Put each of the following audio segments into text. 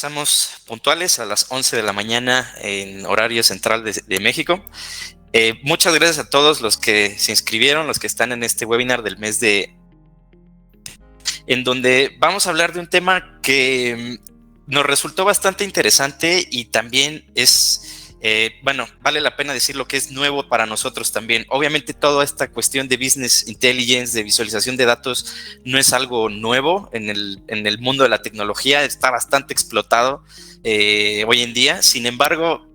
estamos puntuales a las 11 de la mañana en horario central de México. Muchas gracias a todos los que se inscribieron, los que están en este webinar del mes en donde vamos a hablar de un tema que nos resultó bastante interesante y también vale la pena decir lo que es nuevo para nosotros también. Obviamente toda esta cuestión de business intelligence, de visualización de datos, no es algo nuevo en el mundo de la tecnología, está bastante explotado hoy en día. Sin embargo,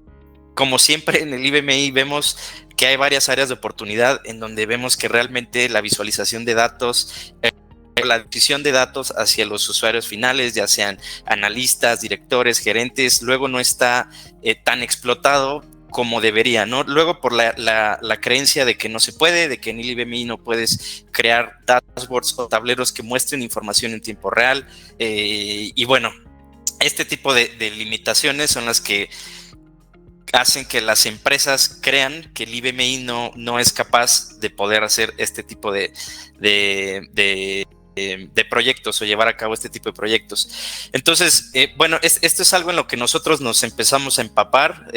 como siempre en el IBMI vemos que hay varias áreas de oportunidad en donde vemos que realmente la visualización de datos, la adquisición de datos hacia los usuarios finales, ya sean analistas, directores, gerentes, luego no está tan explotado como debería, ¿no? Luego por la creencia de que no se puede, de que en el IBMI no puedes crear dashboards o tableros que muestren información en tiempo real, y bueno, este tipo de limitaciones son las que hacen que las empresas crean que el IBMI no es capaz de poder hacer este tipo de proyectos o llevar a cabo este tipo de proyectos. Entonces, esto es algo en lo que nosotros nos empezamos a empapar.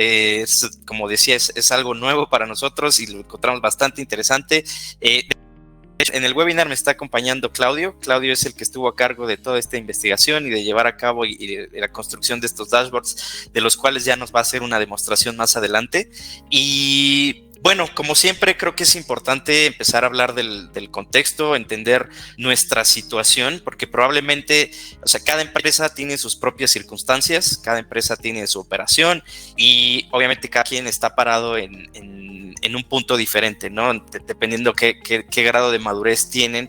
Como decía, es algo nuevo para nosotros y lo encontramos bastante interesante. En el webinar me está acompañando Claudio. Claudio es el que estuvo a cargo de toda esta investigación y de llevar a cabo y de la construcción de estos dashboards, de los cuales ya nos va a hacer una demostración más adelante. Y bueno, como siempre, creo que es importante empezar a hablar del contexto, entender nuestra situación, porque probablemente, cada empresa tiene sus propias circunstancias, cada empresa tiene su operación y obviamente cada quien está parado en un punto diferente, ¿no? Dependiendo qué grado de madurez tienen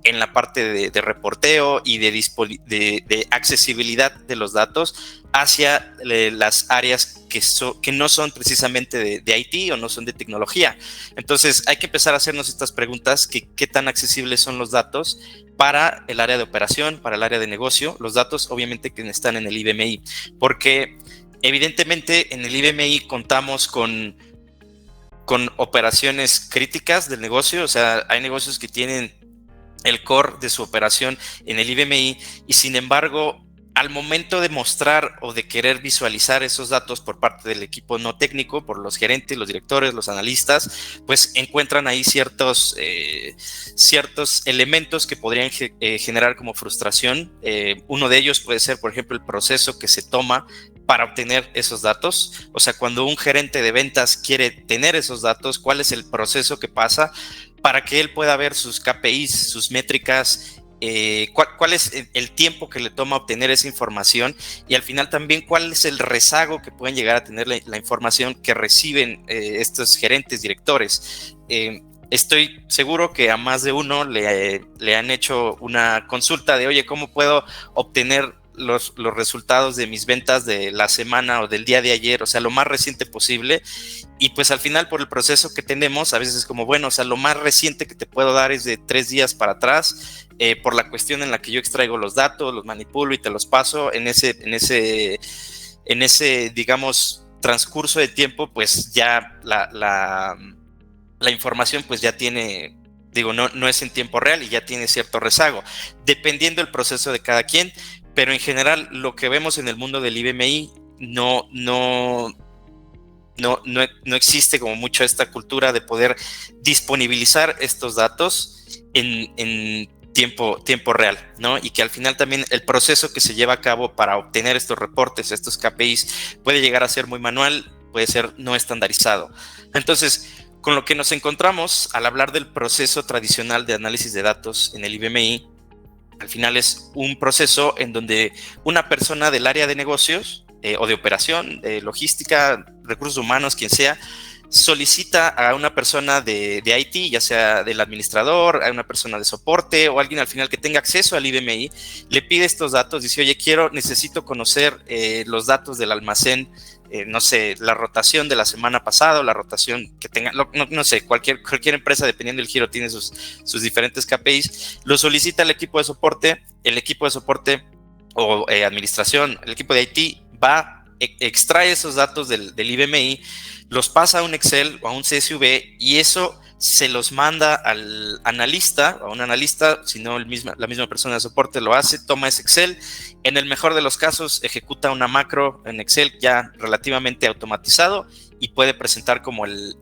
en la parte de reporteo y de accesibilidad de los datos hacia las áreas que no son precisamente de IT o no son de tecnología. Entonces hay que empezar a hacernos estas preguntas: ¿qué tan accesibles son los datos para el área de operación, para el área de negocio? Los datos obviamente que están en el IBMI, porque evidentemente en el IBMI contamos con operaciones críticas del negocio. O sea, hay negocios que tienen el core de su operación en el IBMI y sin embargo, al momento de mostrar o de querer visualizar esos datos por parte del equipo no técnico, por los gerentes, los directores, los analistas, pues encuentran ahí ciertos elementos que podrían generar como frustración. Uno de ellos puede ser, por ejemplo, el proceso que se toma para obtener esos datos. O sea, cuando un gerente de ventas quiere tener esos datos, ¿cuál es el proceso que pasa para que él pueda ver sus KPIs, sus métricas? ¿Cuál es el tiempo que le toma obtener esa información? Y al final también, ¿cuál es el rezago que pueden llegar a tener la información que reciben estos gerentes, directores? Estoy seguro que a más de uno le han hecho una consulta de: oye, ¿cómo puedo obtener los resultados de mis ventas de la semana o del día de ayer? O sea, lo más reciente posible. Y pues al final, por el proceso que tenemos, a veces es como, bueno, o sea, lo más reciente que te puedo dar es de 3 días para atrás, por la cuestión en la que yo extraigo los datos, los manipulo y te los paso en ese digamos, transcurso de tiempo, pues ya la información pues ya tiene, no es en tiempo real y ya tiene cierto rezago, dependiendo del proceso de cada quien. Pero en general, lo que vemos en el mundo del IBMI no existe como mucho esta cultura de poder disponibilizar estos datos en tiempo real, ¿no? Y que al final también el proceso que se lleva a cabo para obtener estos reportes, estos KPIs, puede llegar a ser muy manual, puede ser no estandarizado. Entonces, con lo que nos encontramos al hablar del proceso tradicional de análisis de datos en el IBMI, al final es un proceso en donde una persona del área de negocios o de operación, de logística, recursos humanos, quien sea, solicita a una persona de IT, ya sea del administrador, a una persona de soporte o alguien al final que tenga acceso al IBMI, le pide estos datos, dice: oye, necesito conocer los datos del almacén, no sé, la rotación de la semana pasada o la rotación que tenga, no sé, cualquier empresa, dependiendo del giro, tiene sus diferentes KPIs. Lo solicita el equipo de soporte o administración, el equipo de IT va, extrae esos datos del IBMI, los pasa a un Excel o a un CSV y eso se los manda al analista, o a un analista, si no la misma persona de soporte lo hace, toma ese Excel, en el mejor de los casos ejecuta una macro en Excel ya relativamente automatizado y puede presentar como el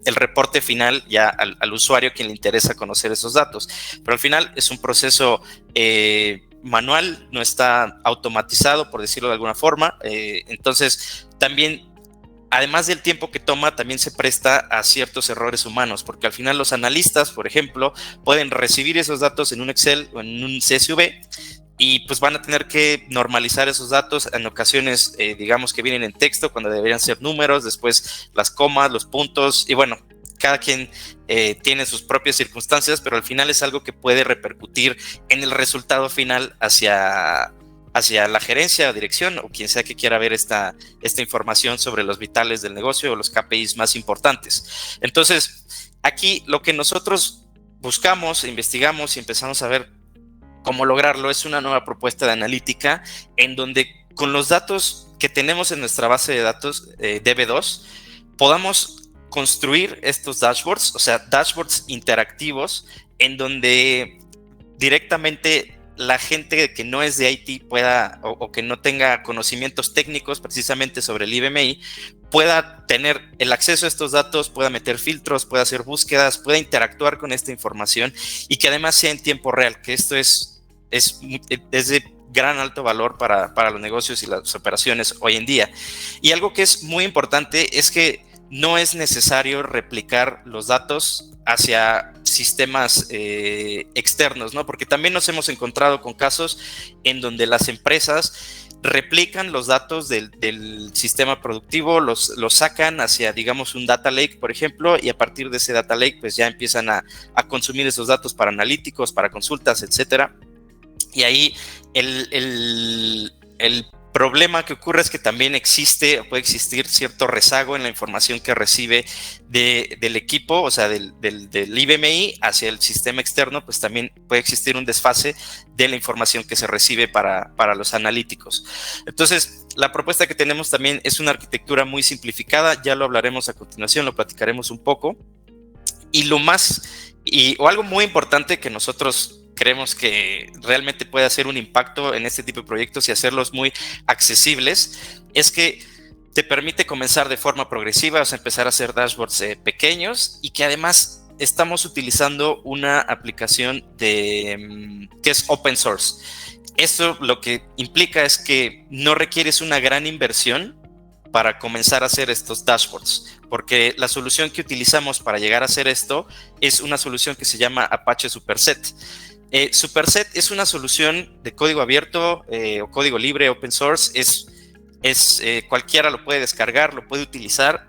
reporte final ya al usuario quien le interesa conocer esos datos. Pero al final es un proceso manual, no está automatizado, por decirlo de alguna forma. Entonces, también, además del tiempo que toma, también se presta a ciertos errores humanos, porque al final los analistas, por ejemplo, pueden recibir esos datos en un Excel o en un CSV y pues van a tener que normalizar esos datos. En ocasiones, digamos que vienen en texto cuando deberían ser números, después las comas, los puntos, y bueno, cada quien tiene sus propias circunstancias, pero al final es algo que puede repercutir en el resultado final hacia la gerencia o dirección o quien sea que quiera ver esta información sobre los vitales del negocio o los KPIs más importantes. Entonces, aquí lo que nosotros buscamos, investigamos y empezamos a ver cómo lograrlo es una nueva propuesta de analítica en donde con los datos que tenemos en nuestra base de datos DB2 podamos construir estos dashboards, o sea, dashboards interactivos en donde directamente la gente que no es de IT pueda o que no tenga conocimientos técnicos precisamente sobre el IBMI pueda tener el acceso a estos datos, pueda meter filtros, pueda hacer búsquedas, pueda interactuar con esta información y que además sea en tiempo real, que esto es de gran alto valor para los negocios y las operaciones hoy en día. Y algo que es muy importante es que no es necesario replicar los datos hacia sistemas externos, ¿no? Porque también nos hemos encontrado con casos en donde las empresas replican los datos del sistema productivo, los sacan hacia, digamos, un data lake, por ejemplo, y a partir de ese data lake, pues ya empiezan a consumir esos datos para analíticos, para consultas, etcétera. Y ahí el problema que ocurre es que también puede existir cierto rezago en la información que recibe del equipo, o sea, del IBMI hacia el sistema externo, pues también puede existir un desfase de la información que se recibe para los analíticos. Entonces, la propuesta que tenemos también es una arquitectura muy simplificada, ya lo hablaremos a continuación, lo platicaremos un poco. Y o algo muy importante que nosotros creemos que realmente puede hacer un impacto en este tipo de proyectos y hacerlos muy accesibles, es que te permite comenzar de forma progresiva, o sea, empezar a hacer dashboards pequeños y que además estamos utilizando una aplicación que es open source. Esto lo que implica es que no requieres una gran inversión para comenzar a hacer estos dashboards, porque la solución que utilizamos para llegar a hacer esto es una solución que se llama Apache Superset. Superset es una solución de código abierto o código libre, open source, cualquiera lo puede descargar, lo puede utilizar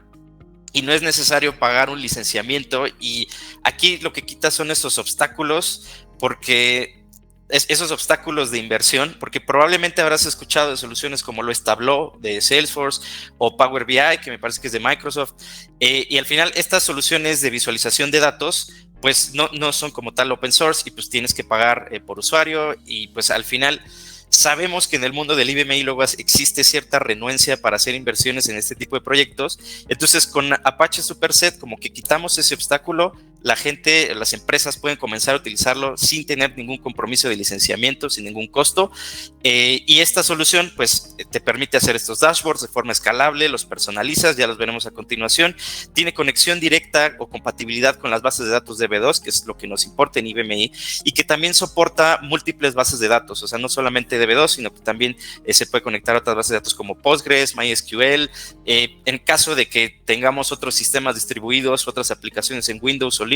y no es necesario pagar un licenciamiento, y aquí lo que quita son estos obstáculos, porque esos obstáculos de inversión, porque probablemente habrás escuchado de soluciones como lo es Tableau de Salesforce o Power BI, que me parece que es de Microsoft, y al final estas soluciones de visualización de datos pues no son como tal open source y pues tienes que pagar por usuario, y pues al final sabemos que en el mundo del IBMI luego existe cierta renuencia para hacer inversiones en este tipo de proyectos. Entonces con Apache Superset como que quitamos ese obstáculo, la gente, las empresas pueden comenzar a utilizarlo sin tener ningún compromiso de licenciamiento, sin ningún costo, y esta solución pues te permite hacer estos dashboards de forma escalable, los personalizas, ya los veremos a continuación, tiene conexión directa o compatibilidad con las bases de datos DB2, que es lo que nos importa en IBMI, y que también soporta múltiples bases de datos, o sea, no solamente DB2, sino que también se puede conectar a otras bases de datos como Postgres, MySQL, en caso de que tengamos otros sistemas distribuidos, otras aplicaciones en Windows o Linux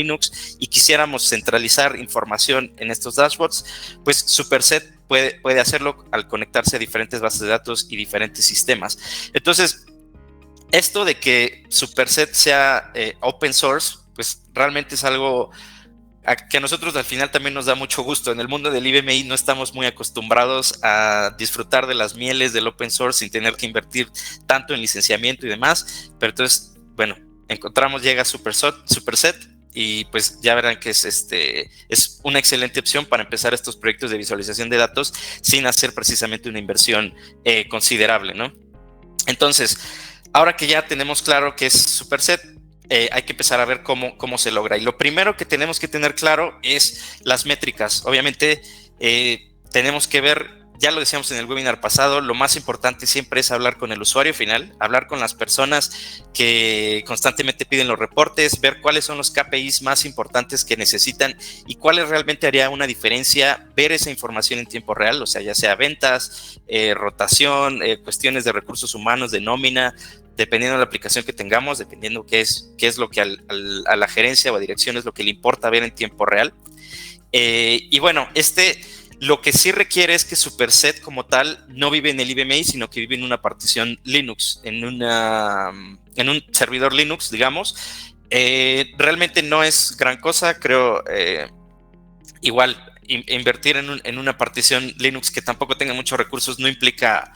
y quisiéramos centralizar información en estos dashboards, pues Superset puede hacerlo al conectarse a diferentes bases de datos y diferentes sistemas. Entonces, esto de que Superset sea open source, pues realmente es algo que a nosotros al final también nos da mucho gusto. En el mundo del IBMI no estamos muy acostumbrados a disfrutar de las mieles del open source sin tener que invertir tanto en licenciamiento y demás, pero entonces, bueno, llega Superset y pues ya verán que es una excelente opción para empezar estos proyectos de visualización de datos sin hacer precisamente una inversión considerable, ¿no? Entonces, ahora que ya tenemos claro qué es Superset, hay que empezar a ver cómo se logra. Y lo primero que tenemos que tener claro es las métricas. Obviamente, tenemos que ver, ya lo decíamos en el webinar pasado, lo más importante siempre es hablar con el usuario final, hablar con las personas que constantemente piden los reportes, ver cuáles son los KPIs más importantes que necesitan y cuáles realmente haría una diferencia, ver esa información en tiempo real, o sea, ya sea ventas, rotación, cuestiones de recursos humanos, de nómina, dependiendo de la aplicación que tengamos, dependiendo qué es lo que a la gerencia o a dirección es lo que le importa ver en tiempo real. Y bueno, lo que sí requiere es que Superset como tal no vive en el IBMI, sino que vive en una partición Linux, en un servidor Linux, digamos. Realmente no es gran cosa, creo, igual invertir en una partición Linux que tampoco tenga muchos recursos no implica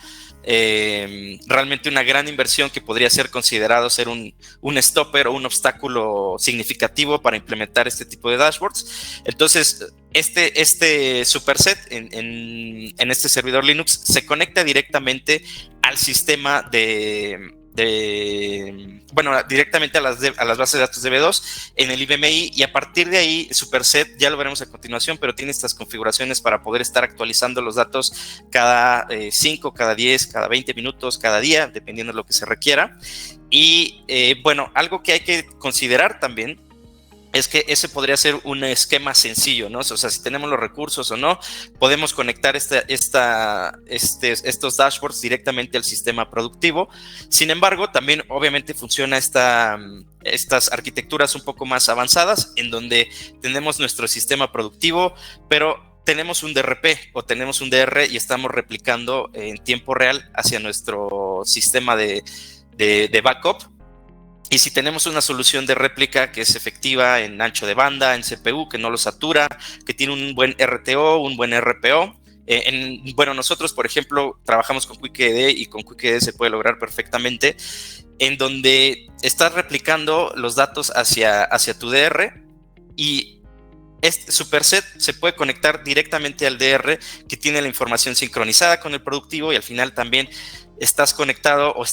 realmente una gran inversión que podría ser considerado ser un stopper o un obstáculo significativo para implementar este tipo de dashboards. Entonces, este superset en este servidor Linux se conecta directamente al sistema directamente a las bases de datos de B2 en el IBMI, y a partir de ahí Superset, ya lo veremos a continuación, pero tiene estas configuraciones para poder estar actualizando los datos cada 5, cada 10, cada 20 minutos, cada día, dependiendo de lo que se requiera. Y algo que hay que considerar también es que ese podría ser un esquema sencillo, ¿no? O sea, si tenemos los recursos o no, podemos conectar estos dashboards directamente al sistema productivo. Sin embargo, también obviamente funciona estas arquitecturas un poco más avanzadas, en donde tenemos nuestro sistema productivo, pero tenemos un DRP o tenemos un DR y estamos replicando en tiempo real hacia nuestro sistema de backup. Y si tenemos una solución de réplica que es efectiva en ancho de banda, en CPU, que no lo satura, que tiene un buen RTO, un buen RPO. Nosotros, por ejemplo, trabajamos con QuickED y con QuickED se puede lograr perfectamente, en donde estás replicando los datos hacia tu DR y este Superset se puede conectar directamente al DR, que tiene la información sincronizada con el productivo, y al final también estás conectado o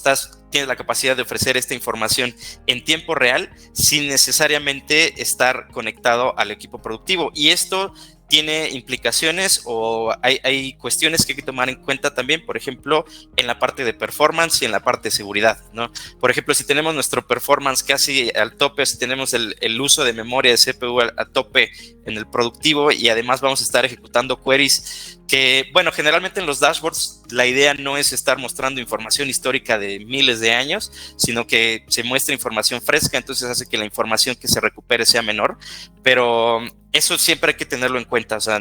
tienes la capacidad de ofrecer esta información en tiempo real sin necesariamente estar conectado al equipo productivo. Y esto tiene implicaciones o hay cuestiones que hay que tomar en cuenta también, por ejemplo, en la parte de performance y en la parte de seguridad, ¿no? Por ejemplo, si tenemos nuestro performance casi al tope, si tenemos el uso de memoria de CPU a tope en el productivo, y además vamos a estar ejecutando queries que, generalmente en los dashboards la idea no es estar mostrando información histórica de miles de años, sino que se muestra información fresca, entonces hace que la información que se recupere sea menor, pero eso siempre hay que tenerlo en cuenta. O sea,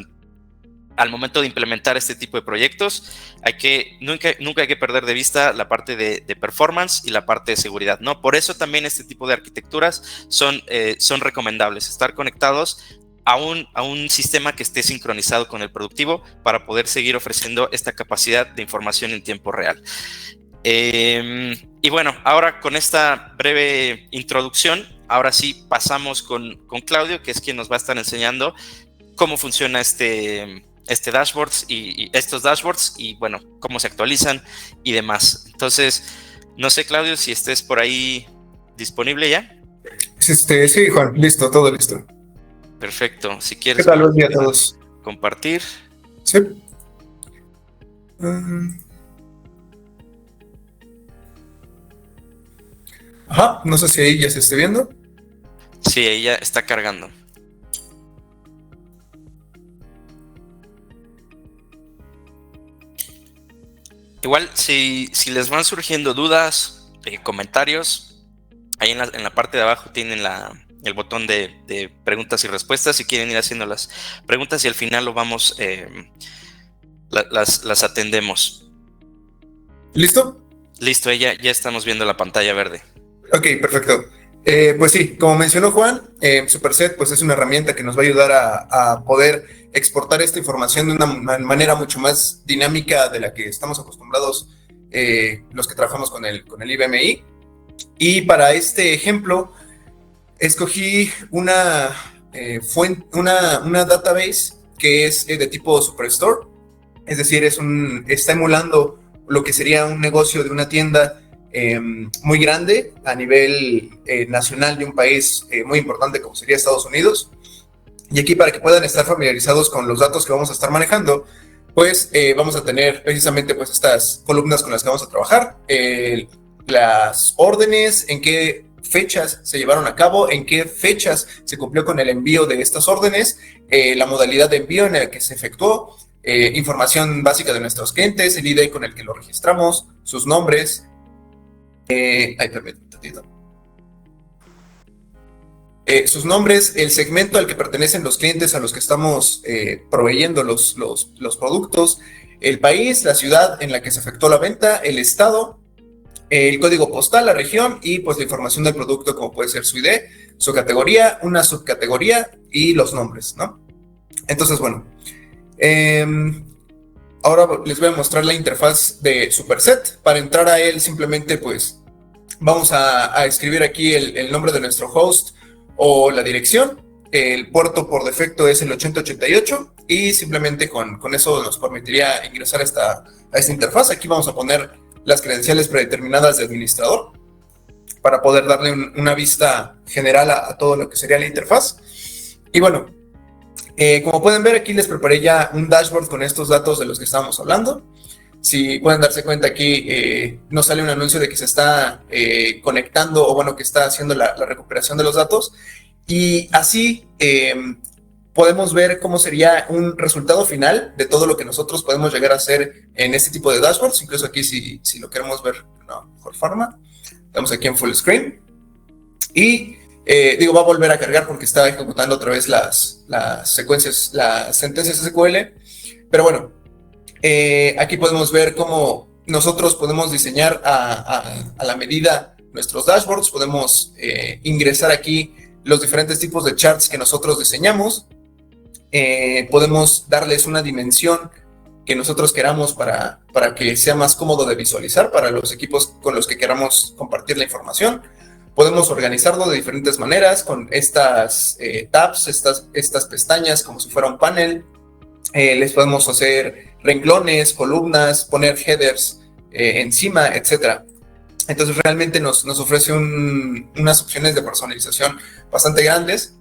al momento de implementar este tipo de proyectos, nunca hay que perder de vista la parte de performance y la parte de seguridad, ¿no? Por eso también este tipo de arquitecturas son recomendables, estar conectados a un sistema que esté sincronizado con el productivo para poder seguir ofreciendo esta capacidad de información en tiempo real. Y bueno, ahora con esta breve introducción, ahora sí pasamos con Claudio, que es quien nos va a estar enseñando cómo funciona este dashboards y estos dashboards y cómo se actualizan y demás. Entonces, no sé, Claudio, si estés por ahí disponible ya. Sí, Juan, listo, todo listo. Perfecto. Si quieres. ¿Qué tal? Buen día a todos. Compartir. Sí. No sé si ahí ya se esté viendo. Sí, ahí ya está cargando. Igual, si les van surgiendo dudas, comentarios, ahí en la parte de abajo tienen el botón de preguntas y respuestas, si quieren ir haciendo las preguntas, y al final lo vamos, las atendemos. ¿Listo? Listo, ya estamos viendo la pantalla verde. Ok, perfecto. Pues sí, como mencionó Juan, Superset pues es una herramienta que nos va a ayudar a poder exportar esta información de una manera mucho más dinámica de la que estamos acostumbrados los que trabajamos con el IBMI. Y para este ejemplo, escogí una database que es de tipo Superstore, es decir, está emulando lo que sería un negocio de una tienda muy grande a nivel nacional de un país muy importante como sería Estados Unidos. Y aquí, para que puedan estar familiarizados con los datos que vamos a estar manejando, pues vamos a tener precisamente pues estas columnas con las que vamos a trabajar, las órdenes, en qué fechas se llevaron a cabo, en qué fechas se cumplió con el envío de estas órdenes, la modalidad de envío en el que se efectuó, información básica de nuestros clientes, el ID con el que lo registramos, sus nombres. Permítame un tantito. Sus nombres, el segmento al que pertenecen los clientes a los que estamos proveyendo los productos, el país, la ciudad en la que se efectuó la venta, el estado, el código postal, la región y pues la información del producto, como puede ser su ID, su categoría, una subcategoría y los nombres, ¿no? Entonces, bueno, ahora les voy a mostrar la interfaz de Superset. Para entrar a él, simplemente pues vamos a escribir aquí el nombre de nuestro host o la dirección. El puerto por defecto es el 8088 y simplemente con eso nos permitiría ingresar a esta interfaz. Aquí vamos a poner las credenciales predeterminadas de administrador para poder darle una vista general a todo lo que sería la interfaz. Y bueno, como pueden ver, aquí les preparé ya un dashboard con estos datos de los que estábamos hablando. Si pueden darse cuenta, aquí nos sale un anuncio de que se está conectando, o bueno, que está haciendo la recuperación de los datos. Y así podemos ver cómo sería un resultado final de todo lo que nosotros podemos llegar a hacer en este tipo de dashboards. Incluso aquí, si lo queremos ver de una mejor forma, estamos aquí en full screen. Y va a volver a cargar porque está ejecutando otra vez las secuencias, las sentencias SQL. Pero bueno, aquí podemos ver cómo nosotros podemos diseñar a la medida nuestros dashboards. Podemos ingresar aquí los diferentes tipos de charts que nosotros diseñamos. Podemos darles una dimensión que nosotros queramos para que sea más cómodo de visualizar para los equipos con los que queramos compartir la información. Podemos organizarlo de diferentes maneras con estas tabs, estas pestañas como si fuera un panel. Les podemos hacer renglones, columnas, poner headers encima, etc. Entonces realmente nos ofrece unas opciones de personalización bastante grandes.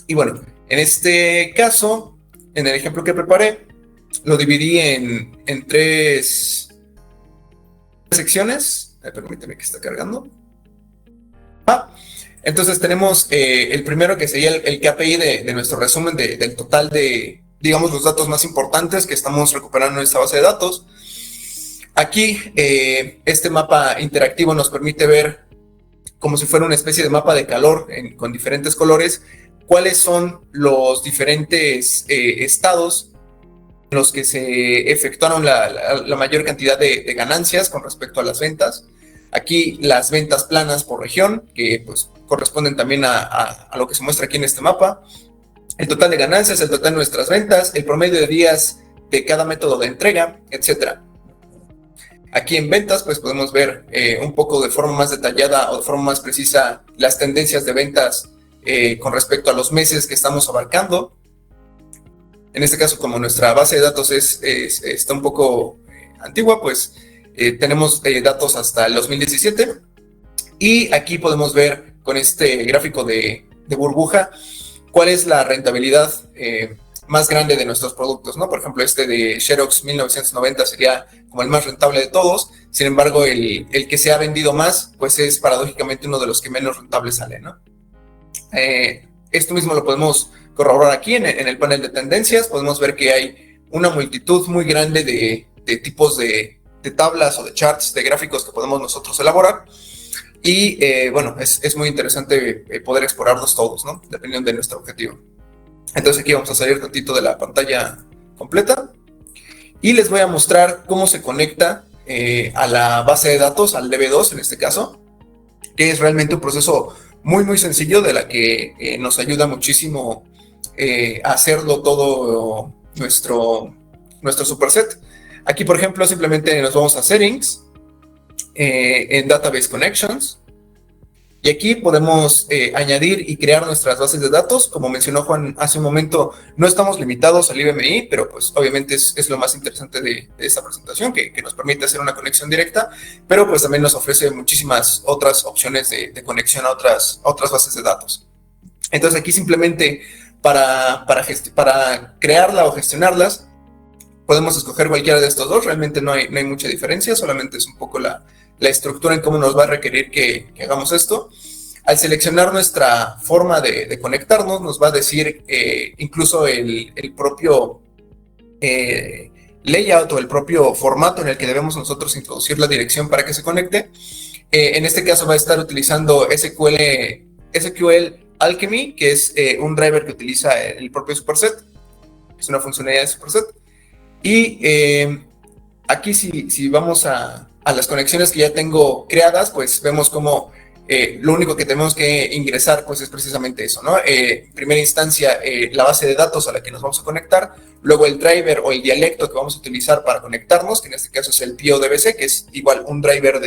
Y bueno, en este caso, en el ejemplo que preparé, lo dividí en tres secciones. Permíteme que está cargando. Entonces tenemos el primero, que sería el KPI de nuestro resumen del total de, digamos, los datos más importantes que estamos recuperando en esta base de datos. Aquí, este mapa interactivo nos permite ver, como si fuera una especie de mapa de calor con diferentes colores, cuáles son los diferentes estados en los que se efectuaron la mayor cantidad de ganancias con respecto a las ventas. Aquí las ventas planas por región, que pues corresponden también a lo que se muestra aquí en este mapa. El total de ganancias, el total de nuestras ventas, el promedio de días de cada método de entrega, etc. Aquí en ventas, pues podemos ver un poco de forma más detallada o de forma más precisa las tendencias de ventas con respecto a los meses que estamos abarcando. En este caso, como nuestra base de datos está un poco antigua, pues tenemos datos hasta el 2017. Y aquí podemos ver con este gráfico de burbuja cuál es la rentabilidad más grande de nuestros productos, ¿no? Por ejemplo, este de Xerox 1990 sería como el más rentable de todos. Sin embargo, el que se ha vendido más, pues es paradójicamente uno de los que menos rentable sale, ¿no? Esto mismo lo podemos corroborar aquí en el panel de tendencias. Podemos ver que hay una multitud muy grande de tipos de tablas o de charts, de gráficos que podemos nosotros elaborar. Y bueno, es muy interesante poder explorarlos todos, ¿no? Dependiendo de nuestro objetivo. Entonces aquí vamos a salir tantito de la pantalla completa y les voy a mostrar cómo se conecta a la base de datos, al DB2 en este caso, que es realmente un proceso muy, muy sencillo, de la que nos ayuda muchísimo a hacerlo todo nuestro superset. Aquí, por ejemplo, simplemente nos vamos a Settings, en Database Connections, Y aquí podemos añadir y crear nuestras bases de datos. Como mencionó Juan hace un momento, no estamos limitados al IBMI, pero pues obviamente es lo más interesante de esta presentación, que nos permite hacer una conexión directa, pero pues también nos ofrece muchísimas otras opciones de conexión a otras bases de datos. Entonces aquí simplemente para crearla o gestionarlas, podemos escoger cualquiera de estos dos. Realmente no hay mucha diferencia, solamente es un poco la estructura en cómo nos va a requerir que hagamos esto. Al seleccionar nuestra forma de conectarnos, nos va a decir incluso el propio layout o el propio formato en el que debemos nosotros introducir la dirección para que se conecte. En este caso va a estar utilizando SQL Alchemy, que es un driver que utiliza el propio Superset. Es una funcionalidad de Superset. Y aquí si vamos a las conexiones que ya tengo creadas, pues vemos como lo único que tenemos que ingresar pues es precisamente eso, ¿no? En primera instancia, la base de datos a la que nos vamos a conectar, luego el driver o el dialecto que vamos a utilizar para conectarnos, que en este caso es el PODBC, que es igual un driver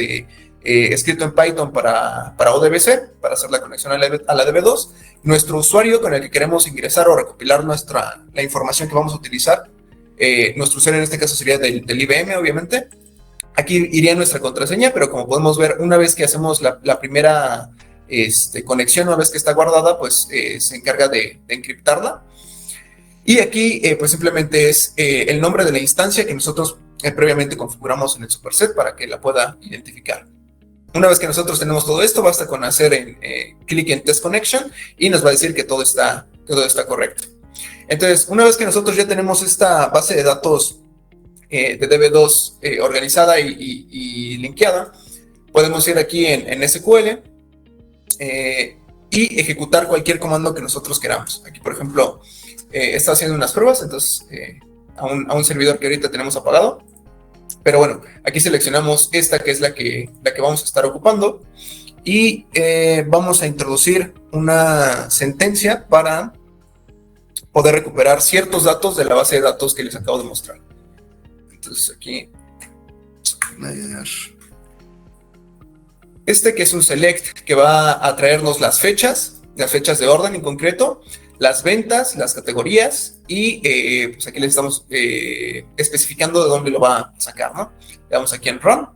escrito en Python para ODBC, para hacer la conexión a la DB2, nuestro usuario con el que queremos ingresar o recopilar la información que vamos a utilizar. Nuestro usuario en este caso sería del IBM, obviamente. Aquí iría nuestra contraseña, pero como podemos ver, una vez que hacemos la primera conexión, una vez que está guardada, pues se encarga de encriptarla. Y aquí pues simplemente es el nombre de la instancia que nosotros previamente configuramos en el Superset para que la pueda identificar. Una vez que nosotros tenemos todo esto, basta con hacer clic en Test Connection y nos va a decir que todo está correcto. Entonces, una vez que nosotros ya tenemos esta base de datos de DB2 organizada y linkeada, podemos ir aquí en SQL y ejecutar cualquier comando que nosotros queramos. Aquí, por ejemplo, está haciendo unas pruebas, entonces a un servidor que ahorita tenemos apagado. Pero bueno, aquí seleccionamos esta que es la que vamos a estar ocupando y vamos a introducir una sentencia para poder recuperar ciertos datos de la base de datos que les acabo de mostrar. Entonces aquí, que es un select que va a traernos las fechas de orden en concreto, las ventas, las categorías y pues aquí les estamos especificando de dónde lo va a sacar, ¿no? Le damos aquí en Run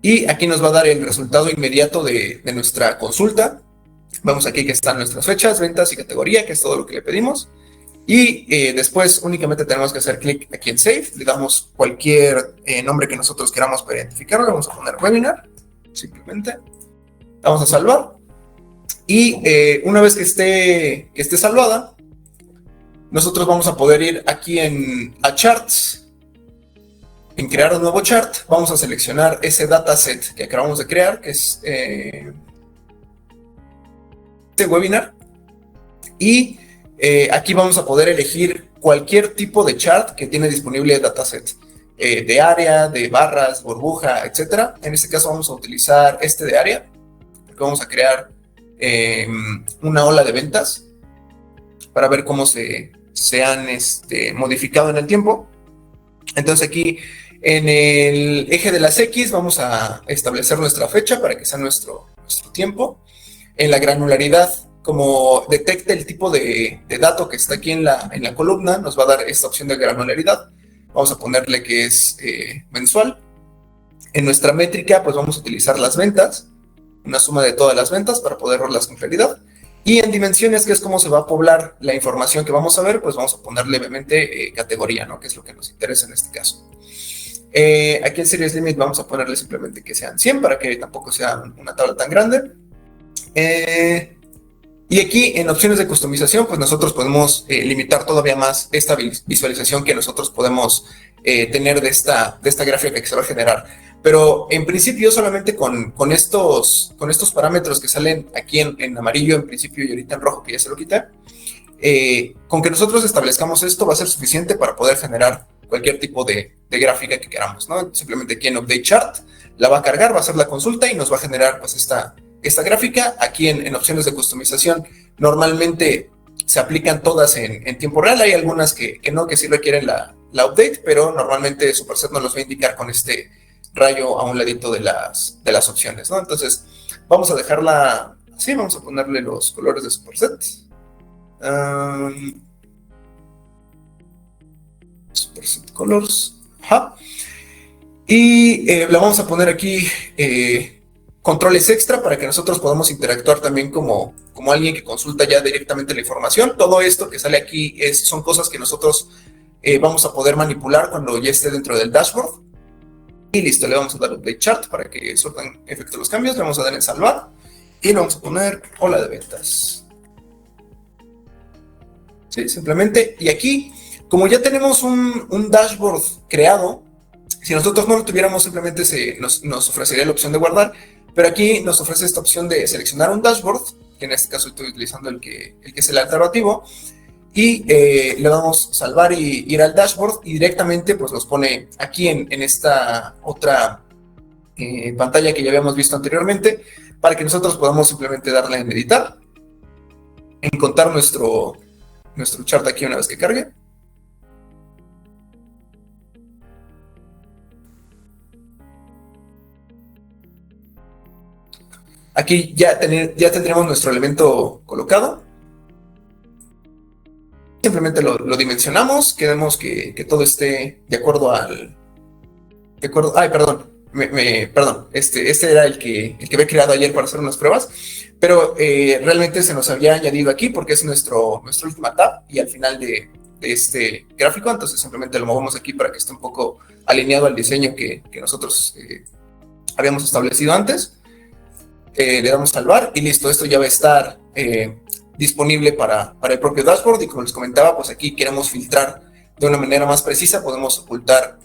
y aquí nos va a dar el resultado inmediato de nuestra consulta. Vemos aquí que están nuestras fechas, ventas y categoría, que es todo lo que le pedimos. Y después únicamente tenemos que hacer clic aquí en Save. Le damos cualquier nombre que nosotros queramos para identificarlo. Vamos a poner Webinar, simplemente. Vamos a salvar. Y una vez que esté salvada, nosotros vamos a poder ir aquí a Charts. En crear un nuevo chart, vamos a seleccionar ese dataset que acabamos de crear, que es webinar, y aquí vamos a poder elegir cualquier tipo de chart que tiene disponible el dataset, de área, de barras, burbuja, etcétera. En este caso vamos a utilizar de área, porque vamos a crear una ola de ventas para ver cómo se han modificado en el tiempo. Entonces aquí en el eje de las X vamos a establecer nuestra fecha para que sea nuestro tiempo. En la granularidad, como detecta el tipo de dato que está aquí en la columna, nos va a dar esta opción de granularidad. Vamos a ponerle que es mensual. En nuestra métrica, pues vamos a utilizar las ventas, una suma de todas las ventas para poder verlas con claridad. Y en dimensiones, que es cómo se va a poblar la información que vamos a ver, pues vamos a ponerle obviamente categoría, ¿no? Que es lo que nos interesa en este caso. Aquí en Series Limit vamos a ponerle simplemente que sean 100 para que tampoco sea una tabla tan grande. Y aquí en opciones de customización, pues nosotros podemos limitar todavía más esta visualización que nosotros podemos tener de esta gráfica que se va a generar. Pero en principio solamente con estos parámetros que salen aquí en amarillo en principio y ahorita en rojo que ya se lo quité, con que nosotros establezcamos esto va a ser suficiente para poder generar cualquier tipo de gráfica que queramos, ¿no? Simplemente aquí en Update Chart la va a cargar, va a hacer la consulta y nos va a generar pues esta gráfica. Aquí en opciones de customización normalmente se aplican todas en tiempo real. Hay algunas que no, que sí requieren la update, pero normalmente Superset nos los va a indicar con este rayo a un ladito de las opciones, ¿no? Entonces Vamos a dejarla así, vamos a ponerle los colores de Superset. Superset Colors. Ajá. Y le vamos a poner aquí controles extra para que nosotros podamos interactuar también como alguien que consulta ya directamente la información. Todo esto que sale aquí son cosas que nosotros vamos a poder manipular cuando ya esté dentro del dashboard. Y listo, le vamos a dar Update Chart para que surtan efecto los cambios. Le vamos a dar en salvar y le vamos a poner hola de ventas. Sí, simplemente. Y aquí, como ya tenemos un dashboard creado, si nosotros no lo tuviéramos, simplemente nos ofrecería la opción de guardar, pero aquí nos ofrece esta opción de seleccionar un dashboard, que en este caso estoy utilizando el que es el alternativo, y le damos salvar y ir al dashboard, y directamente pues nos pone aquí en esta otra pantalla que ya habíamos visto anteriormente, para que nosotros podamos simplemente darle en editar, en contar nuestro chart aquí una vez que cargue. Aquí ya tendríamos nuestro elemento colocado. Simplemente lo dimensionamos, queremos que todo esté de acuerdo al... ay, perdón, perdón, este era el que había creado ayer para hacer unas pruebas, pero realmente se nos había añadido aquí porque es nuestro última tab y al final de este gráfico, entonces simplemente lo movemos aquí para que esté un poco alineado al diseño que nosotros habíamos establecido antes. Le damos salvar y listo, esto ya va a estar disponible para el propio dashboard, y como les comentaba, pues aquí queremos filtrar de una manera más precisa, podemos ocultar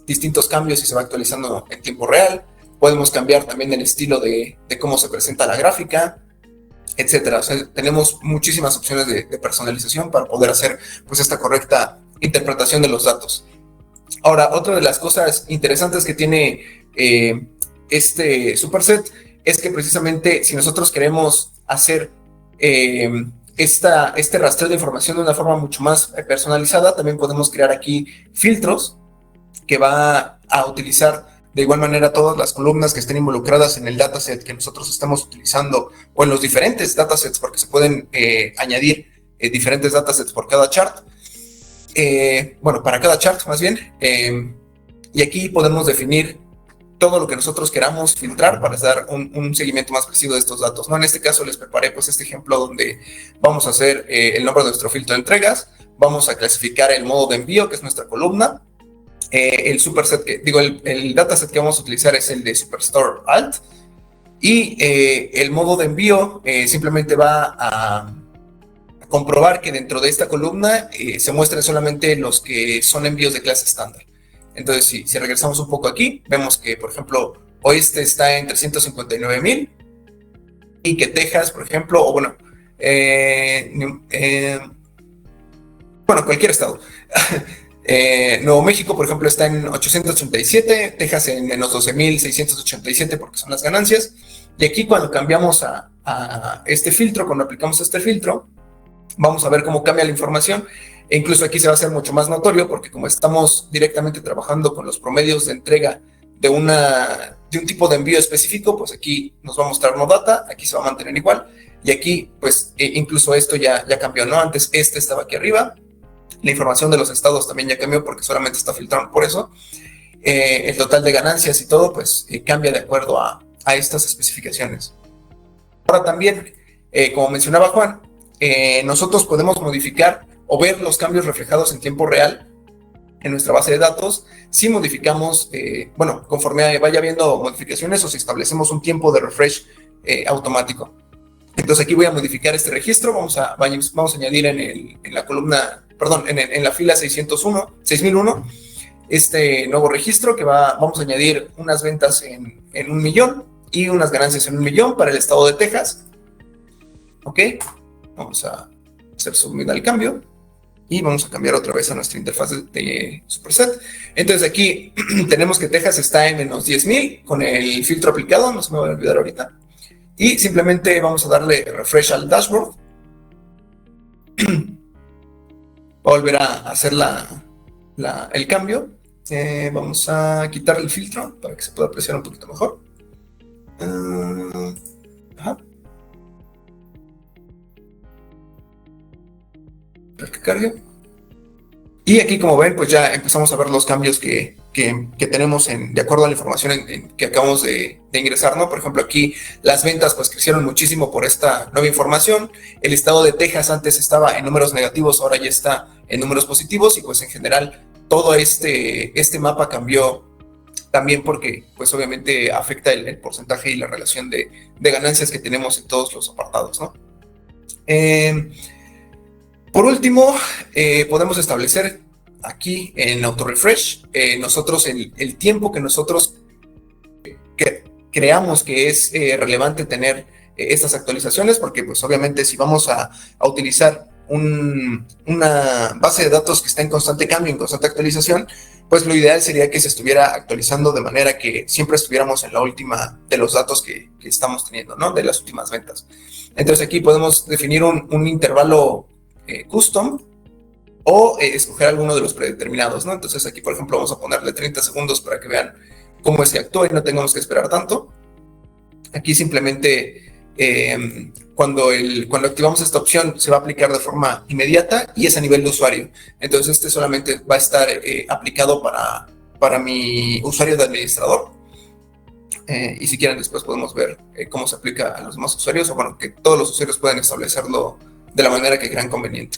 distintos cambios y se va actualizando en tiempo real, podemos cambiar también el estilo de cómo se presenta la gráfica, etcétera. O sea, tenemos muchísimas opciones de personalización para poder hacer pues esta correcta interpretación de los datos. Ahora, otra de las cosas interesantes que tiene este superset es que precisamente si nosotros queremos hacer este rastreo de información de una forma mucho más personalizada, también podemos crear aquí filtros que va a utilizar de igual manera todas las columnas que estén involucradas en el dataset que nosotros estamos utilizando o en los diferentes datasets, porque se pueden añadir diferentes datasets por cada chart. Bueno, para cada chart más bien. Y aquí podemos definir todo lo que nosotros queramos filtrar para dar un seguimiento más preciso de estos datos, ¿no? En este caso les preparé pues este ejemplo donde vamos a hacer el nombre de nuestro filtro de entregas, vamos a clasificar el modo de envío, que es nuestra columna, el superset, el dataset que vamos a utilizar es el de Superstore Alt, y el modo de envío simplemente va a comprobar que dentro de esta columna se muestren solamente los que son envíos de clase estándar. Entonces, si regresamos un poco aquí, vemos que, por ejemplo, Oeste está en 359,000 y que Texas, por ejemplo, o bueno, cualquier estado. Nuevo México, por ejemplo, está en 887, Texas en menos 12,687 porque son las ganancias. Y aquí cuando cambiamos a este filtro, cuando aplicamos este filtro, vamos a ver cómo cambia la información. E incluso aquí se va a hacer mucho más notorio porque como estamos directamente trabajando con los promedios de entrega de un tipo de envío específico, pues aquí nos va a mostrar no data, aquí se va a mantener igual, y aquí pues incluso esto ya cambió, ¿no? Antes estaba aquí arriba, la información de los estados también ya cambió porque solamente está filtrando por eso, el total de ganancias y todo pues cambia de acuerdo a estas especificaciones. Ahora también, como mencionaba Juan, nosotros podemos modificar o ver los cambios reflejados en tiempo real en nuestra base de datos si modificamos, conforme vaya habiendo modificaciones o si establecemos un tiempo de refresh automático. Entonces aquí voy a modificar este registro, vamos a añadir en la columna, perdón, en la fila 6001, este nuevo registro que vamos a añadir unas ventas en 1,000,000 y unas ganancias en 1,000,000 para el estado de Texas. Ok, vamos a hacer subir al cambio. Y vamos a cambiar otra vez a nuestra interfaz de Superset. Entonces aquí tenemos que Texas está en menos 10,000 con el filtro aplicado, no se me va a olvidar ahorita. Y simplemente vamos a darle refresh al dashboard. Va a volver a hacer el cambio. Vamos a quitar el filtro para que se pueda apreciar un poquito mejor. cargue. Y aquí, como ven, pues ya empezamos a ver los cambios que tenemos de acuerdo a la información que acabamos de ingresar, ¿no? Por ejemplo, aquí las ventas pues crecieron muchísimo por esta nueva información. El estado de Texas antes estaba en números negativos, ahora ya está en números positivos, y pues en general todo este mapa cambió también porque pues obviamente afecta el porcentaje y la relación de ganancias que tenemos en todos los apartados, ¿no? Por último, podemos establecer aquí en AutoRefresh, nosotros el tiempo que nosotros creamos que es relevante tener estas actualizaciones, porque pues obviamente si vamos a utilizar una base de datos que está en constante cambio, en constante actualización, pues lo ideal sería que se estuviera actualizando de manera que siempre estuviéramos en la última de los datos que estamos teniendo, ¿no? De las últimas ventas. Entonces aquí podemos definir un intervalo custom o escoger alguno de los predeterminados, ¿no? Entonces aquí, por ejemplo, vamos a ponerle 30 segundos para que vean cómo es que actúa y no tengamos que esperar tanto. Aquí simplemente cuando activamos esta opción se va a aplicar de forma inmediata y es a nivel de usuario. Entonces este solamente va a estar aplicado para mi usuario de administrador. Y si quieren después podemos ver cómo se aplica a los demás usuarios, o bueno, que todos los usuarios pueden establecerlo de la manera que crean conveniente.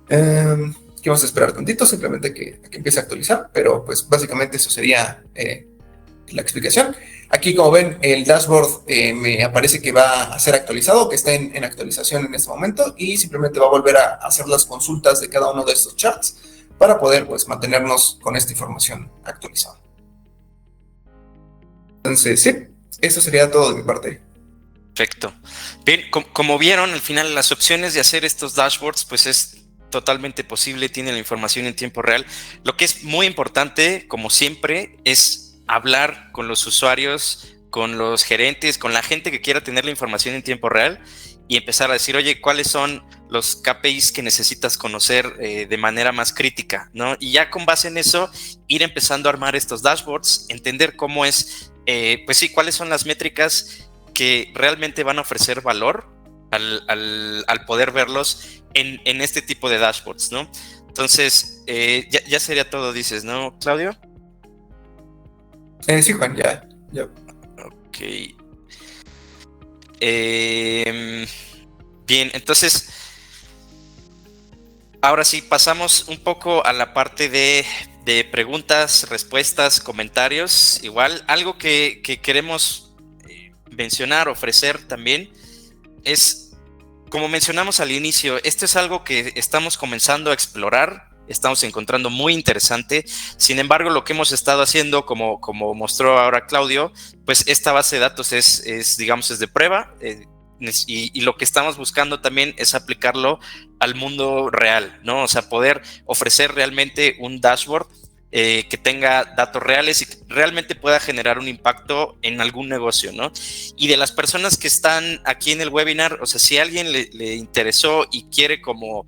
Aquí vamos a esperar tantito, simplemente que empiece a actualizar, pero pues básicamente eso sería la explicación. Aquí, como ven, el dashboard me aparece que va a ser actualizado, que está en actualización en este momento, y simplemente va a volver a hacer las consultas de cada uno de estos charts para poder pues mantenernos con esta información actualizada. Entonces, sí, eso sería todo de mi parte. Perfecto. Bien, como vieron, al final las opciones de hacer estos dashboards, pues es totalmente posible, tiene la información en tiempo real. Lo que es muy importante, como siempre, es hablar con los usuarios, con los gerentes, con la gente que quiera tener la información en tiempo real y empezar a decir, oye, ¿cuáles son los KPIs que necesitas conocer de manera más crítica, ¿no? Y ya con base en eso, ir empezando a armar estos dashboards, entender cómo es, pues sí, cuáles son las métricas que realmente van a ofrecer valor al poder verlos en este tipo de dashboards, ¿no? Entonces, ya sería todo, dices, ¿no, Claudio? Sí, Juan, ya. Ok. Bien, entonces, ahora sí, pasamos un poco a la parte de preguntas, respuestas, comentarios. Igual, algo que queremos mencionar, ofrecer también, es, como mencionamos al inicio, esto es algo que estamos comenzando a explorar, estamos encontrando muy interesante. Sin embargo, lo que hemos estado haciendo, como mostró ahora Claudio, pues esta base de datos es digamos, es de prueba, y lo que estamos buscando también es aplicarlo al mundo real, ¿no? O sea, poder ofrecer realmente un dashboard que tenga datos reales y que realmente pueda generar un impacto en algún negocio, ¿no? Y de las personas que están aquí en el webinar, o sea, si a alguien le interesó y quiere como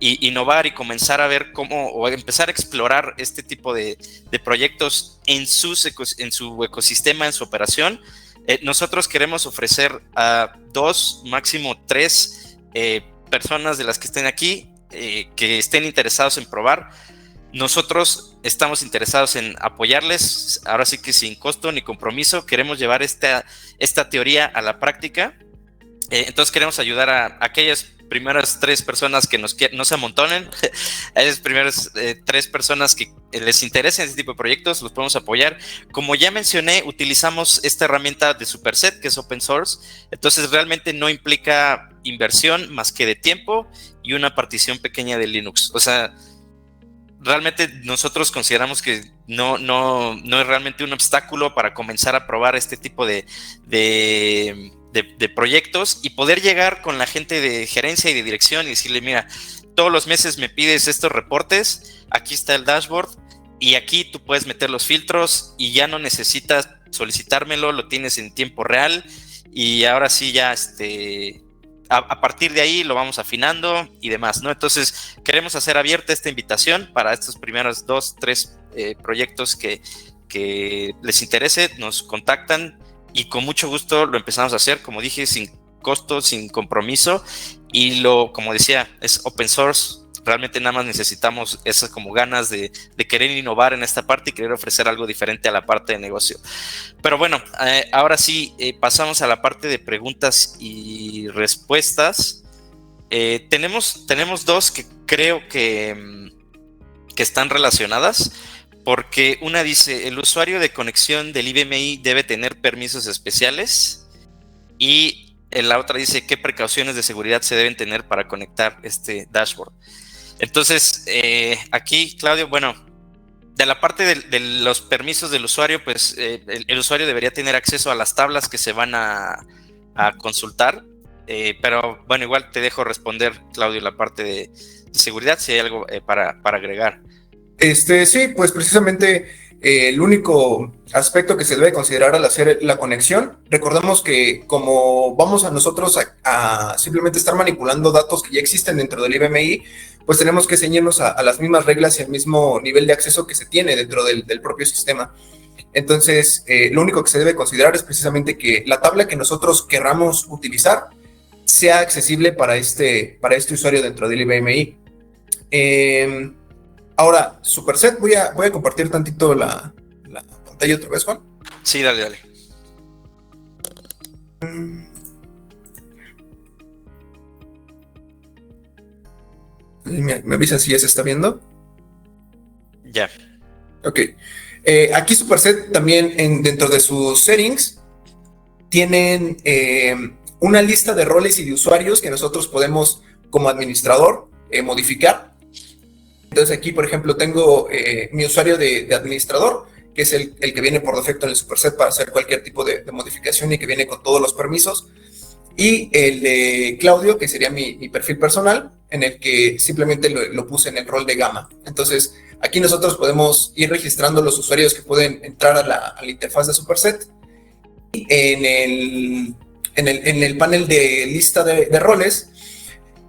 innovar y comenzar a ver cómo, o empezar a explorar este tipo de proyectos en su ecosistema, en su operación, nosotros queremos ofrecer a 2, máximo 3 personas de las que estén aquí, que estén interesados en probar. Nosotros estamos interesados en apoyarles, ahora sí que sin costo ni compromiso. Queremos llevar esta teoría a la práctica. Entonces queremos ayudar a aquellas primeras 3 personas que no se amontonen, a esas primeras 3 personas que les interesen este tipo de proyectos, los podemos apoyar. Como ya mencioné, utilizamos esta herramienta de Superset, que es open source, entonces realmente no implica inversión más que de tiempo y una partición pequeña de Linux. O sea, realmente nosotros consideramos que no es realmente un obstáculo para comenzar a probar este tipo de proyectos y poder llegar con la gente de gerencia y de dirección y decirle, mira, todos los meses me pides estos reportes, aquí está el dashboard y aquí tú puedes meter los filtros y ya no necesitas solicitármelo, lo tienes en tiempo real y ahora sí ya a partir de ahí lo vamos afinando y demás, ¿no? Entonces queremos hacer abierta esta invitación para estos primeros 2, 3 proyectos que les interese, nos contactan y con mucho gusto lo empezamos a hacer, como dije, sin costo, sin compromiso, y como decía, es open source, realmente nada más necesitamos esas como ganas de querer innovar en esta parte y querer ofrecer algo diferente a la parte de negocio. Pero bueno, ahora sí, pasamos a la parte de preguntas y respuestas. Tenemos dos que creo que están relacionadas, porque una dice, el usuario de conexión del IBMI debe tener permisos especiales, y la otra dice, ¿qué precauciones de seguridad se deben tener para conectar este dashboard? Entonces, aquí, Claudio, bueno, de la parte de los permisos del usuario, pues el usuario debería tener acceso a las tablas que se van a consultar. Pero bueno, igual te dejo responder, Claudio, la parte de seguridad, si hay algo para agregar. Sí, pues precisamente el único aspecto que se debe considerar al hacer la conexión, recordemos que como vamos a nosotros a simplemente estar manipulando datos que ya existen dentro del IBMI, pues tenemos que ceñirnos a las mismas reglas y al mismo nivel de acceso que se tiene dentro del propio sistema. Entonces, lo único que se debe considerar es precisamente que la tabla que nosotros querramos utilizar sea accesible para este usuario dentro del IBMI. Ahora, Superset, voy a compartir tantito la pantalla otra vez, Juan. Sí, dale. Me avisa si ya se está viendo. Ya. Ok. Aquí Superset también dentro de sus settings tienen una lista de roles y de usuarios que nosotros podemos como administrador modificar. Entonces aquí, por ejemplo, tengo mi usuario de administrador, que es el que viene por defecto en el Superset para hacer cualquier tipo de modificación y que viene con todos los permisos. Y el de Claudio, que sería mi perfil personal, en el que simplemente lo puse en el rol de gama. Entonces, aquí nosotros podemos ir registrando los usuarios que pueden entrar a la interfaz de Superset. Y en el panel de lista de roles,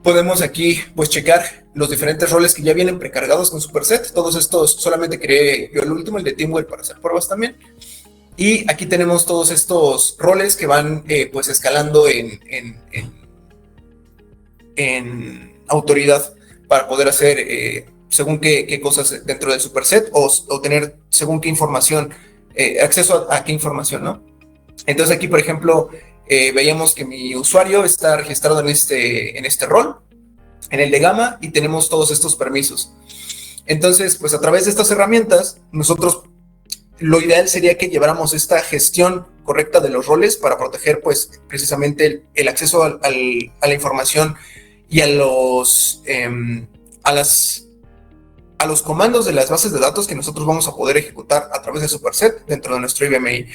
podemos aquí pues checar los diferentes roles que ya vienen precargados con Superset. Todos estos, solamente creé yo el último, el de Teamware, para hacer pruebas también. Y aquí tenemos todos estos roles que van pues escalando en autoridad para poder hacer según qué cosas dentro del Superset o tener según qué información, acceso a qué información, ¿no? Entonces aquí, por ejemplo, veíamos que mi usuario está registrado en este rol, en el de gama, y tenemos todos estos permisos. Entonces, pues a través de estas herramientas, nosotros lo ideal sería que lleváramos esta gestión correcta de los roles para proteger, pues, precisamente el acceso a la información y a los comandos de las bases de datos que nosotros vamos a poder ejecutar a través de Superset dentro de nuestro IBMI.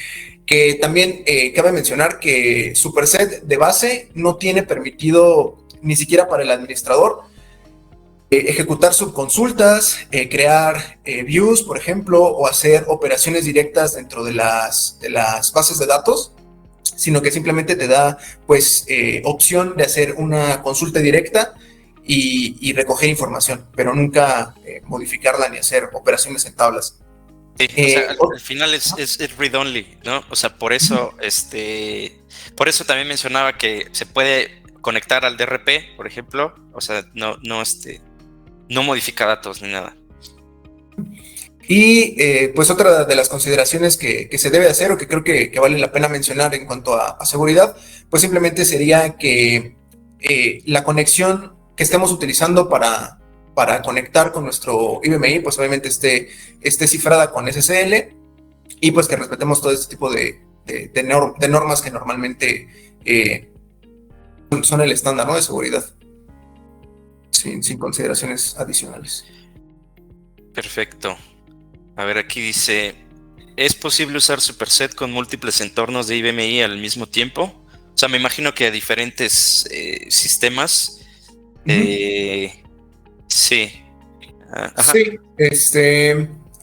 Que también cabe mencionar que Superset de base no tiene permitido, ni siquiera para el administrador, ejecutar subconsultas, crear views, por ejemplo, o hacer operaciones directas dentro de las bases de datos, sino que simplemente te da, pues, opción de hacer una consulta directa y recoger información, pero nunca modificarla ni hacer operaciones en tablas. Sí, o sea, al final es read-only, ¿no? O sea, por eso también mencionaba que se puede conectar al DRP, por ejemplo, o sea, no modifica datos ni nada. Y pues otra de las consideraciones que se debe hacer o que creo que vale la pena mencionar en cuanto a seguridad, pues simplemente sería que la conexión que estemos utilizando para conectar con nuestro IBMI, pues obviamente esté cifrada con SSL y pues que respetemos todo este tipo de normas que normalmente son el estándar, ¿no?, de seguridad, sin consideraciones adicionales. Perfecto. A ver, aquí dice, ¿es posible usar Superset con múltiples entornos de IBMI al mismo tiempo? O sea, me imagino que a diferentes sistemas. Sí. Ajá. Sí,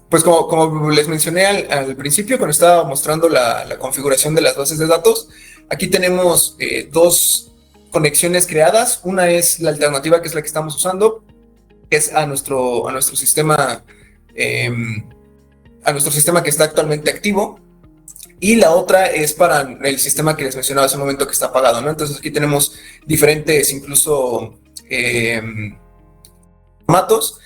pues como les mencioné al principio, cuando estaba mostrando la configuración de las bases de datos, aquí tenemos dos conexiones creadas. Una es la alternativa, que es la que estamos usando, que es a nuestro sistema, que está actualmente activo, y la otra es para el sistema que les mencionaba hace un momento que está apagado, ¿no? Entonces aquí tenemos diferentes, incluso formatos.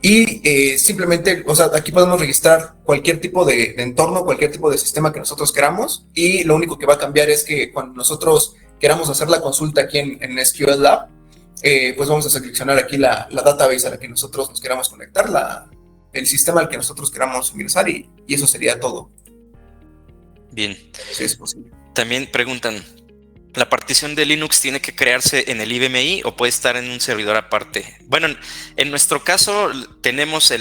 Y simplemente, o sea, aquí podemos registrar cualquier tipo de entorno, cualquier tipo de sistema que nosotros queramos, y lo único que va a cambiar es que cuando nosotros queramos hacer la consulta aquí en SQL Lab, pues vamos a seleccionar aquí la database a la que nosotros nos queramos conectar, el sistema al que nosotros queramos ingresar, y eso sería todo. Bien. Sí, es posible. También preguntan, ¿la partición de Linux tiene que crearse en el IBMI o puede estar en un servidor aparte? Bueno, en nuestro caso lo tenemos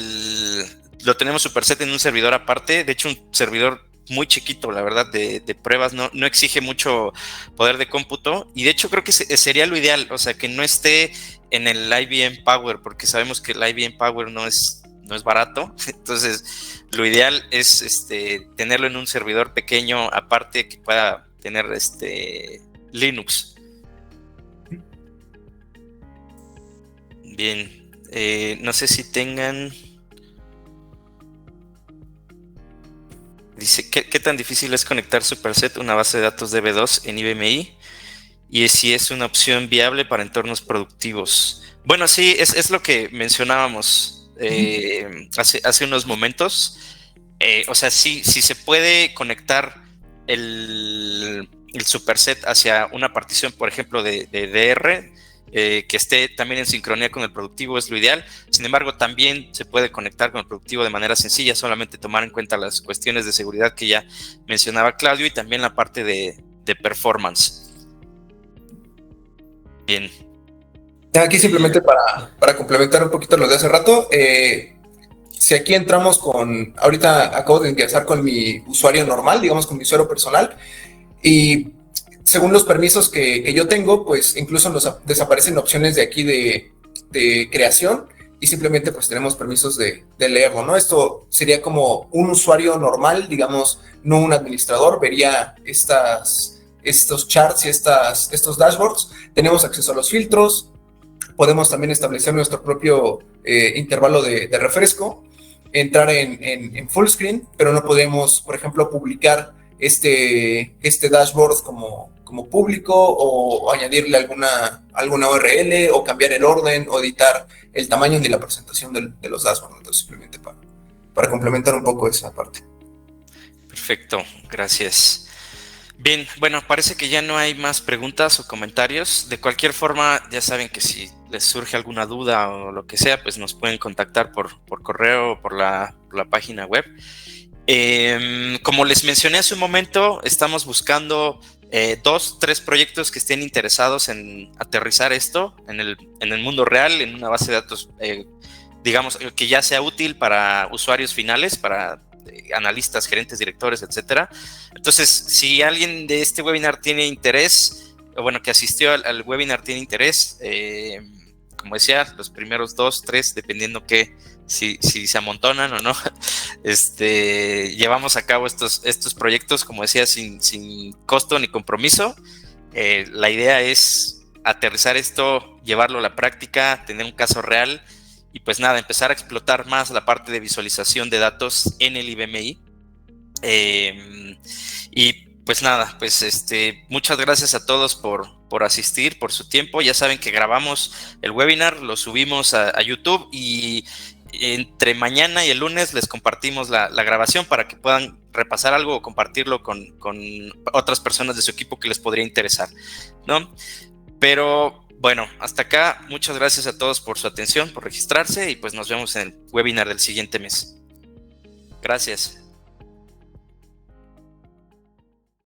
Superset en un servidor aparte, de hecho un servidor muy chiquito, la verdad, de pruebas, no exige mucho poder de cómputo, y de hecho creo que sería lo ideal, o sea, que no esté en el IBM Power, porque sabemos que el IBM Power no es barato, entonces lo ideal es tenerlo en un servidor pequeño aparte que pueda tener Linux. Bien, no sé si tengan... Dice, ¿qué tan difícil es conectar Superset a una base de datos DB2 en IBMI? Y si es una opción viable para entornos productivos. Bueno, sí, es lo que mencionábamos hace unos momentos. O sea, sí se puede conectar el Superset hacia una partición, por ejemplo, de DR, que esté también en sincronía con el productivo, es lo ideal. Sin embargo, también se puede conectar con el productivo de manera sencilla, solamente tomar en cuenta las cuestiones de seguridad que ya mencionaba Claudio y también la parte de performance. Bien. Aquí simplemente para complementar un poquito lo de hace rato, si aquí entramos ahorita acabo de ingresar con mi usuario normal, digamos con mi usuario personal, y según los permisos que yo tengo, pues incluso nos desaparecen opciones de aquí de creación, y simplemente pues tenemos permisos de leerlo, ¿no? Esto sería como un usuario normal, digamos, no un administrador, vería estos charts y estos dashboards. Tenemos acceso a los filtros, podemos también establecer nuestro propio intervalo de refresco, entrar en full screen, pero no podemos, por ejemplo, publicar este dashboard como público, o añadirle alguna URL, o cambiar el orden, o editar el tamaño ni la presentación de los dashboards. Entonces, simplemente para complementar un poco esa parte. Perfecto, gracias. Bien, bueno, parece que ya no hay más preguntas o comentarios. De cualquier forma, ya saben que si les surge alguna duda o lo que sea, pues nos pueden contactar por correo o por la página web. Como les mencioné hace un momento, estamos buscando 2-3 proyectos que estén interesados en aterrizar esto en el mundo real, en una base de datos, digamos, que ya sea útil para usuarios finales, para analistas, gerentes, directores, etcétera. Entonces, si alguien de este webinar tiene interés, o bueno, que asistió al webinar tiene interés, como decía, los primeros 2-3, dependiendo si se amontonan o no, llevamos a cabo estos proyectos, como decía, sin costo ni compromiso. La idea es aterrizar esto, llevarlo a la práctica, tener un caso real y pues nada, empezar a explotar más la parte de visualización de datos en el IBMI. Y pues nada, pues muchas gracias a todos por asistir, por su tiempo. Ya saben que grabamos el webinar, lo subimos a YouTube, y entre mañana y el lunes les compartimos la grabación para que puedan repasar algo o compartirlo con otras personas de su equipo que les podría interesar, ¿no? Pero bueno, hasta acá, muchas gracias a todos por su atención, por registrarse, y pues nos vemos en el webinar del siguiente mes. Gracias.